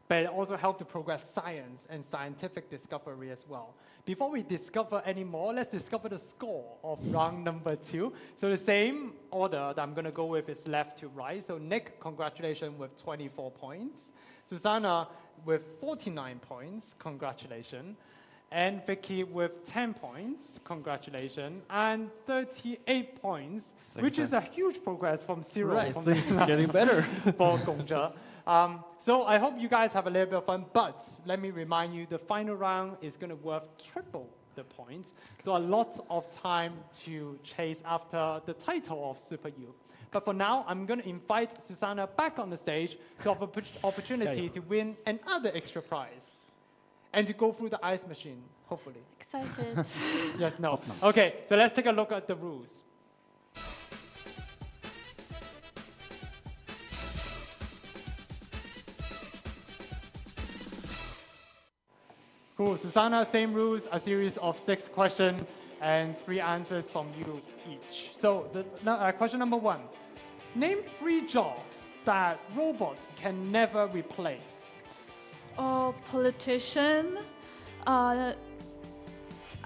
but it also helps to progress science and scientific discovery as well. Before we discover any more, let's discover the score of round number 2. So the same order that I'm going to go with is left to right. So Nick, congratulations with 24 points. Susanna with 49 points, congratulations. And Vicky with 10 points, congratulations. And 38 points, which is a huge progress from 0. Right, from things is getting better. for Gongzhe. So I hope you guys have a little bit of fun, but let me remind you, the final round is going to worth triple the points. So a lot of time to chase after the title of Super Youth. But for now, I'm going to invite Susanna back on the stage to have an opportunity to win another extra prize and to go through the ice machine, hopefully. Excited. Yes, no. Okay, so let's take a look at the rules. Cool, Susanna, same rules, a series of 6 questions and 3 answers from you each. So question number 1, name 3 jobs that robots can never replace. Oh, politician. I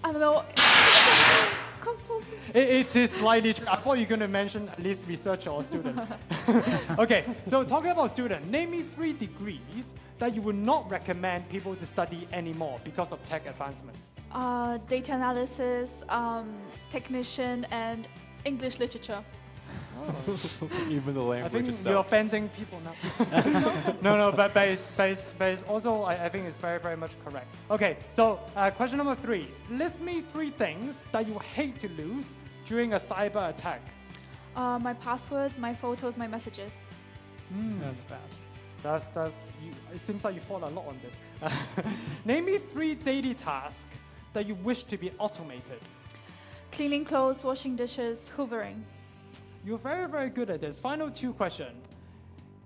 don't know. It is slightly true. I thought you were going to mention at least researcher or student. Okay, so talking about student, name me 3 degrees that you would not recommend people to study anymore because of tech advancement. Data analysis, technician, and English literature. Even the language I think itself. you're offending people now. no, but it's also, I think it's very, very much correct. Okay, so question number 3. List me 3 things that you hate to lose during a cyber attack. My passwords, my photos, my messages. That's fast. It seems like you thought a lot on this. Name me 3 daily tasks that you wish to be automated. Cleaning clothes, washing dishes, hoovering. You're very, very good at this. Final 2 questions.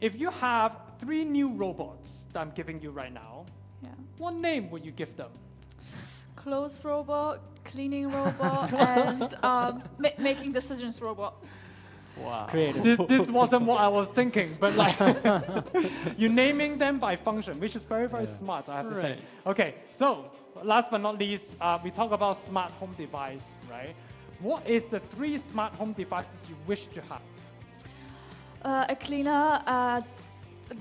If you have 3 new robots that I'm giving you right now, what name would you give them? Clothes robot, cleaning robot, and making decisions robot. Wow. Creative. This wasn't what I was thinking, but like you're naming them by function, which is very, very smart, I have to say. Okay, so last but not least, we talk about smart home device, right? What is the 3 smart home devices you wish to have? A cleaner, a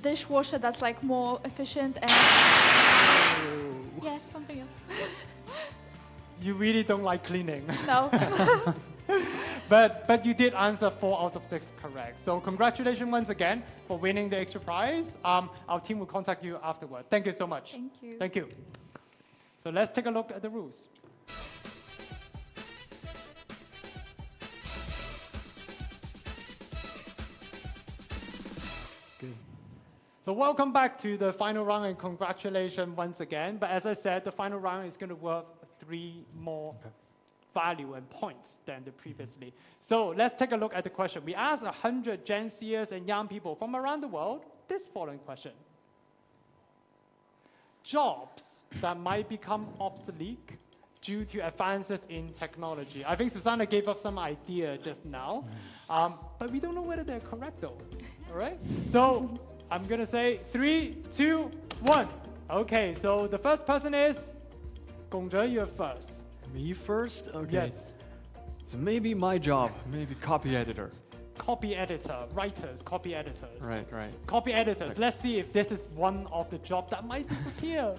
dishwasher that's like more efficient, and yeah, something else. You really don't like cleaning. No. But you did answer 4 out of 6 correct. So congratulations once again for winning the extra prize. Our team will contact you afterward. Thank you so much. Thank you. Thank you. So let's take a look at the rules. Good. So welcome back to the final round and congratulations once again. But as I said, the final round is going to worth 3 more value and points than the previously. So let's take a look at the question. We asked 100 Gen Zers and young people from around the world this following question. Jobs that might become obsolete due to advances in technology. I think Susanna gave us some idea just now, but we don't know whether they're correct though. All right? So I'm gonna say 3, 2, 1. Okay, so the first person is Gongzhe, you're first. Me first? Okay. Yes. So maybe my job, maybe copy editor. Copy editor, writers, copy editors. Right. Copy editors. Let's see if this is one of the jobs that might disappear.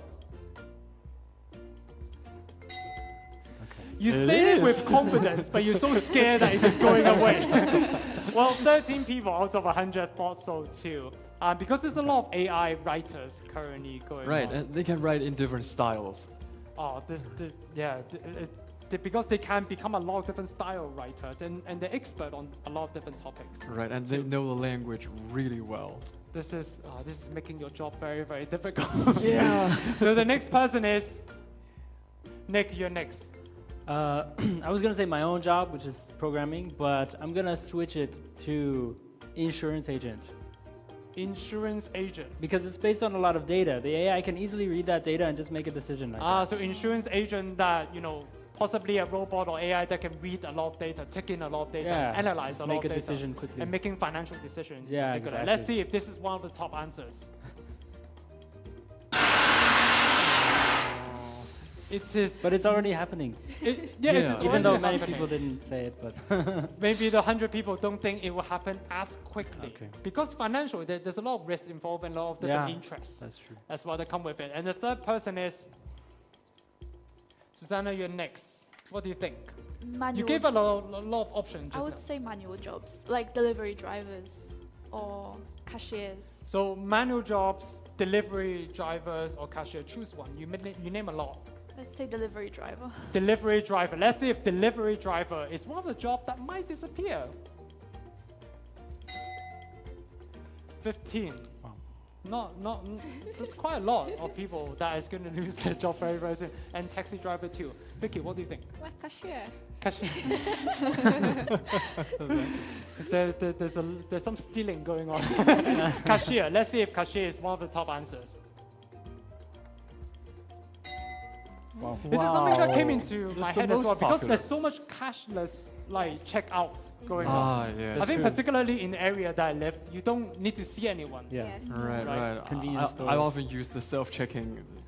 You say it with confidence, but you're so scared that it is going away. Well, 13 people out of 100 thought so too. Because there's a lot of AI writers currently going on. Right, and they can write in different styles. Oh, because they can become a lot of different style writers, and they're expert on a lot of different topics. Right, and they know the language really well. This is making your job very, very difficult. Yeah. So the next person is Nick. You're next. I was gonna say my own job, which is programming, but I'm gonna switch it to insurance agent. Insurance agent. Because it's based on a lot of data. The AI can easily read that data and just make a decision like that. So insurance agent that, possibly a robot or AI that can read a lot of data, take in a lot of data, analyze a lot of data. Make a decision quickly. And making financial decisions. Yeah, exactly. Let's see if this is one of the top answers. But it's already happening. Even though many people didn't say it, but maybe the 100 people don't think it will happen as quickly. Okay. Because financial, there's a lot of risk involved and a lot of different interests. That's true. That's why they come with it. And the third person is Susanna. You're next. What do you think? Manual. You gave a lot of options. I would say manual jobs, like delivery drivers or cashiers. So manual jobs, delivery drivers, or cashier. Choose one. You name a lot. Let's say delivery driver. Delivery driver. Let's see if delivery driver is one of the jobs that might disappear. 15. Wow. There's quite a lot of people that is going to lose their job very, very soon. And taxi driver too. Vicky, what do you think? What, cashier? Cashier. There's some stealing going on. Cashier. Let's see if cashier is one of the top answers. Wow. This is something that came into my head as well, because popular. there's so much cashless like checkout going on. Yeah. I think true. particularly in the area that I live, you don't need to see anyone. Yeah. Yes. Right. Convenience I stores. often use the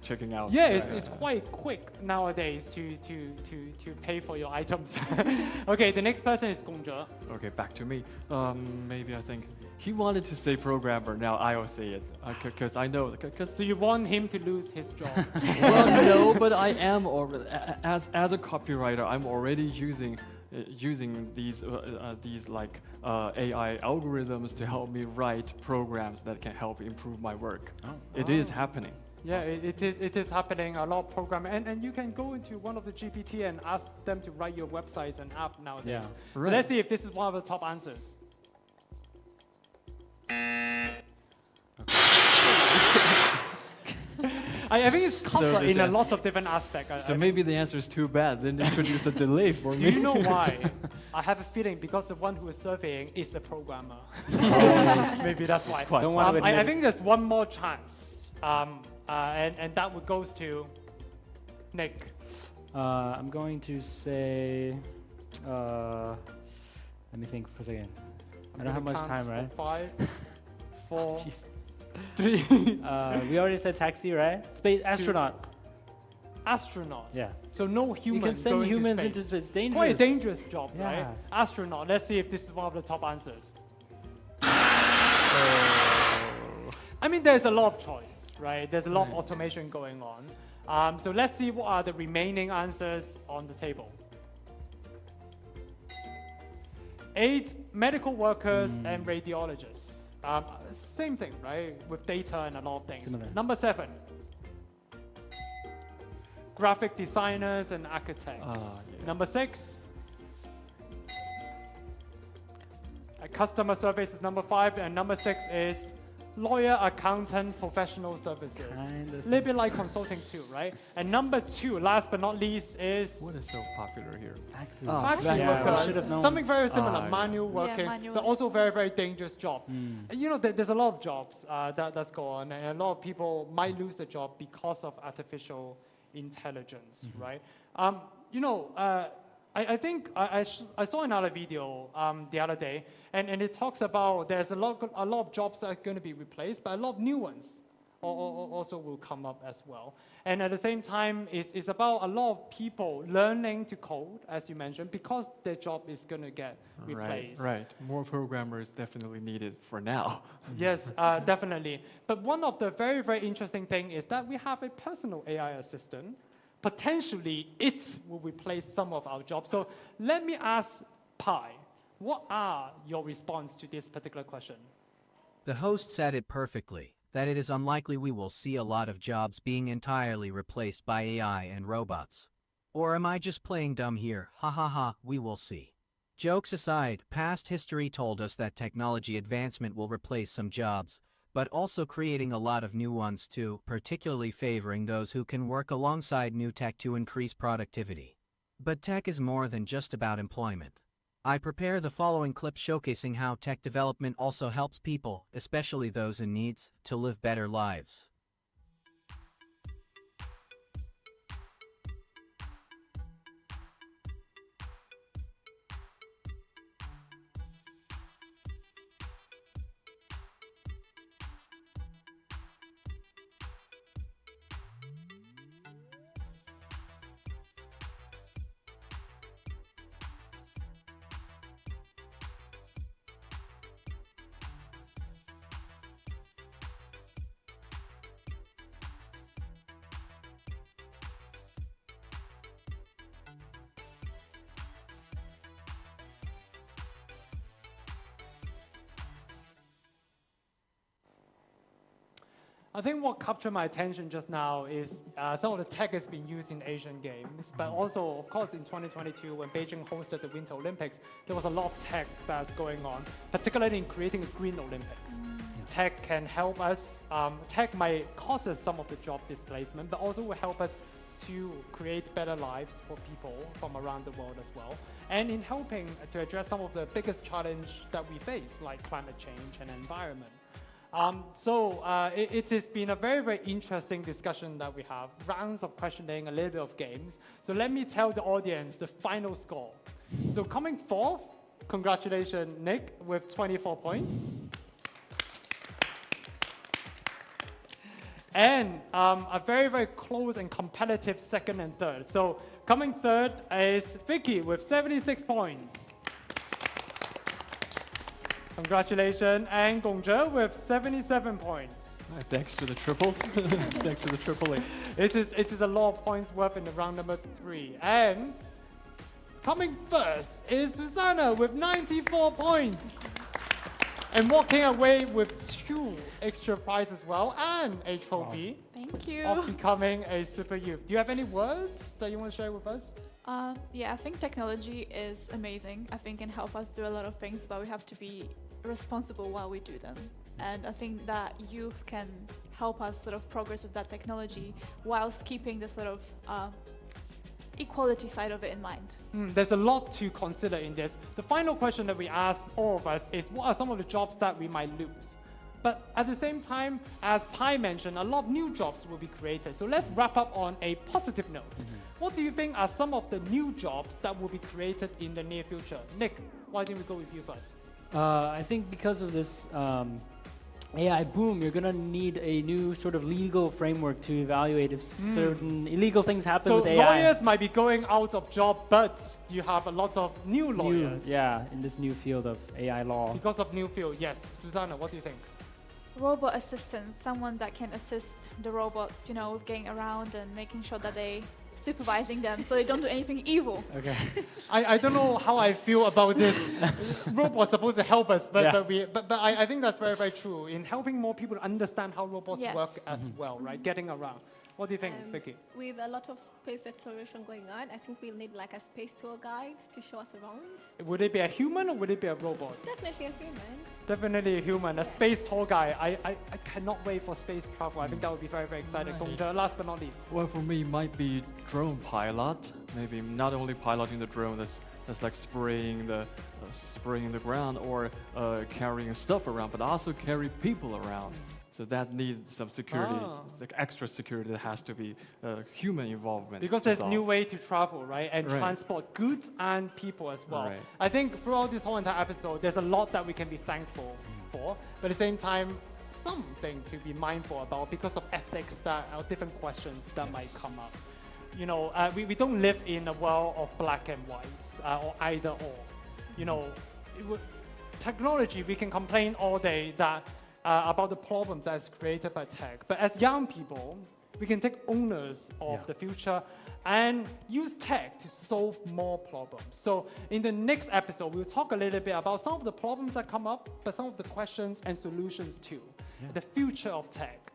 checking out. Yeah, it's quite quick nowadays to pay for your items. Okay, the next person is Gongzhe. Okay, back to me. Maybe I think he wanted to say programmer. Now I'll say it because I know. So you want him to lose his job? Well, no, but I am already as a copywriter. I'm already using these like AI algorithms to help me write programs that can help improve my work. It is happening. Yeah, it is happening. A lot of programming, and you can go into one of the GPT and ask them to write your websites and app nowadays. Yeah. So let's see if this is one of the top answers. I think it's covered in a lot of different aspects. So maybe the answer is too bad. Then introduce a delay for me. Do you know why? I have a feeling because the one who is surveying is a programmer. Maybe that's why. I think there's one more chance, and that would goes to Nick. I'm going to say. Let me think for a second. I don't have much time, right? 5, 4, Jeez. 3. We already said taxi, right? Space astronaut. Astronaut. Yeah. So no human. You can send going humans to space. into space. Dangerous. Quite a dangerous job, Yeah. right? Astronaut. Let's see if this is one of the top answers. I mean, there's a lot of choice, right? There's a lot of automation going on. So let's see what are the remaining answers on the table. 8 medical workers and radiologists. Same thing, right? With data and a lot of things. Similar. Number 7. Graphic designers and architects. Number 6. Customer service is number 5, and number 6 is lawyer, accountant, professional services. A little bit like consulting too, right? And number 2, last but not least, is what is so popular here? factory worker. Something very similar, manual working, manual. but also very, very dangerous job. And you know, there's a lot of jobs that's go on, and a lot of people might lose their job because of artificial intelligence, right? You know, I think I saw another video the other day, and it talks about there's a lot of jobs that are going to be replaced, but a lot of new ones also will come up as well. And at the same time, it's about a lot of people learning to code, as you mentioned, because their job is going to get replaced. Right. More programmers definitely needed for now. Yes, definitely. But one of the very, very interesting things is that we have a personal AI assistant. Potentially, it will replace some of our jobs. So let me ask Pi, what are your response to this particular question? The host said it perfectly, that it is unlikely we will see a lot of jobs being entirely replaced by AI and robots. Or am I just playing dumb here? Ha ha ha, we will see. Jokes aside, past history told us that technology advancement will replace some jobs, but also creating a lot of new ones too, particularly favoring those who can work alongside new tech to increase productivity. But tech is more than just about employment. I prepare the following clip showcasing how tech development also helps people, especially those in needs, to live better lives. I think what captured my attention just now is some of the tech has been used in Asian Games, but also, of course, in 2022, when Beijing hosted the Winter Olympics, there was a lot of tech that's going on, particularly in creating a Green Olympics. Tech can help us, tech might cause us some of the job displacement, but also will help us to create better lives for people from around the world as well, and in helping to address some of the biggest challenge that we face, like climate change and environment. It has been a very, very interesting discussion that we have, rounds of questioning, a little bit of games. So let me tell the audience the final score. So coming fourth, congratulations, Nick, with 24 points. And a very, very close and competitive second and third. So coming third is Vicky with 76 points. Congratulations. And Gongzhe with 77 points. Thanks to the triple. Thanks to the triple. It is a lot of points worth in the round number 3. And coming first is Susanna with 94 points. And walking away with 2 extra prizes as well and a trophy. Thank you. Of becoming a super youth. Do you have any words that you want to share with us? Yeah, I think technology is amazing. I think it can help us do a lot of things, but we have to be responsible while we do them. And I think that youth can help us sort of progress with that technology whilst keeping the sort of equality side of it in mind. There's a lot to consider in this. The final question that we ask all of us is, what are some of the jobs that we might lose? But at the same time, as Pi mentioned, a lot of new jobs will be created. So let's wrap up on a positive note. What do you think are some of the new jobs that will be created in the near future? Nick, why don't we go with you first? I think because of this AI boom, you're going to need a new sort of legal framework to evaluate if certain illegal things happen with AI. So lawyers might be going out of job, but you have a lot of new lawyers. In this new field of AI law. Because of new field, yes. Susanna, what do you think? Robot assistants, someone that can assist the robots, you know, with getting around and making sure that they supervising them so they don't do anything evil. Okay. I don't know how I feel about this. Robots supposed to help us, but I think that's very, very true in helping more people understand how robots work as well, right? Getting around. What do you think, Vicky? With a lot of space exploration going on, I think we'll need like a space tour guide to show us around. Would it be a human or would it be a robot? Definitely a human. Definitely a human, a space tour guide. I cannot wait for space travel. I think that would be very, very exciting. Last but not least. Well, for me, it might be drone pilot. Maybe not only piloting the drone that's like spraying the ground or carrying stuff around, but also carry people around. So that needs some security, like extra security that has to be human involvement. Because there's new way to travel, right? And transport goods and people as well. Right. I think throughout this whole entire episode, there's a lot that we can be thankful for, but at the same time, something to be mindful about because of ethics or different questions that might come up. You know, we don't live in a world of black and white or either or. You know, technology, we can complain all day that about the problems that's created by tech. But as young people, we can take owners of the future and use tech to solve more problems. So in the next episode, we'll talk a little bit about some of the problems that come up, but some of the questions and solutions too. The future of tech.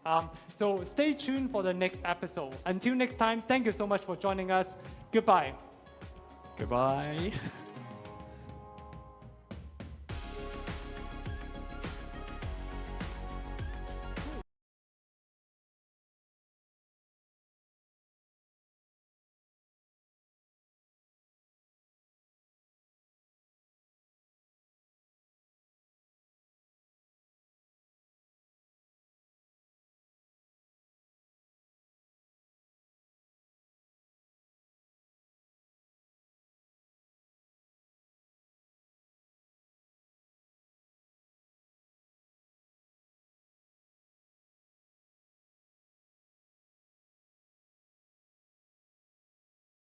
So stay tuned for the next episode. Until next time, thank you so much for joining us. Goodbye. Goodbye.